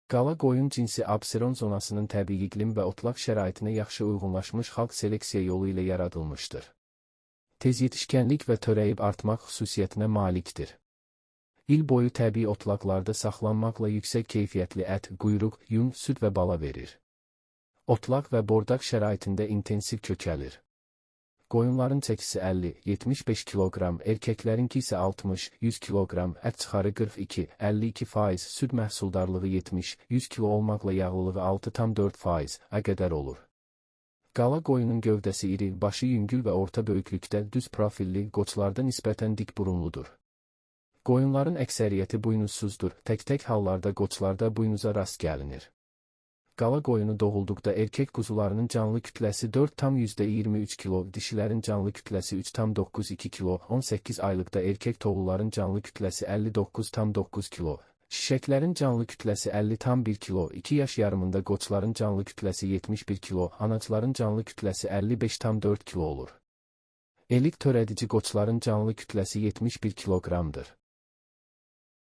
Qala qoyun cinsi Abseron zonasının təbii iqlim və otlaq şəraitinə yaxşı uyğunlaşmış xalq seleksiya yolu ilə yaradılmışdır. Tez yetişkənlik və törəyib artmaq xüsusiyyətinə malikdir. İl boyu təbii otlaqlarda saxlanmaqla yüksək keyfiyyətli ət, quyruq, yun, süd və bala verir. Otlaq və bordaq şəraitində intensiv kökəlir. Qoyunların çəkisi 50-75 kiloqram, erkəklərinki isə 60-100 kiloqram, ət çıxarı 42-52%, süd məhsuldarlığı 70-100 kilo olmaqla yağlılığı 6,4%-a qədər olur. Qala qoyunun gövdəsi iri, başı yüngül və orta böyüklükdə, düz profilli, qoçlarda nisbətən dik burunludur. Qoyunların əksəriyyəti buynuzsuzdur, tək-tək hallarda qoçlarda buynuza rast gəlinir. Qala qoyunu doğulduqda erkək quzularının canlı kütləsi 4,23 kilo, dişilərin canlı kütləsi 3,92 kilo, 18 aylıqda erkək toğulların canlı kütləsi 59,9 kilo, şişəklərin canlı kütləsi 50,1 kilo, 2 yaş yarımında qoçların canlı kütləsi 71 kilo, anacların canlı kütləsi 55,4 kilo olur. Elik törədici qoçların canlı kütləsi 71 kiloqramdır.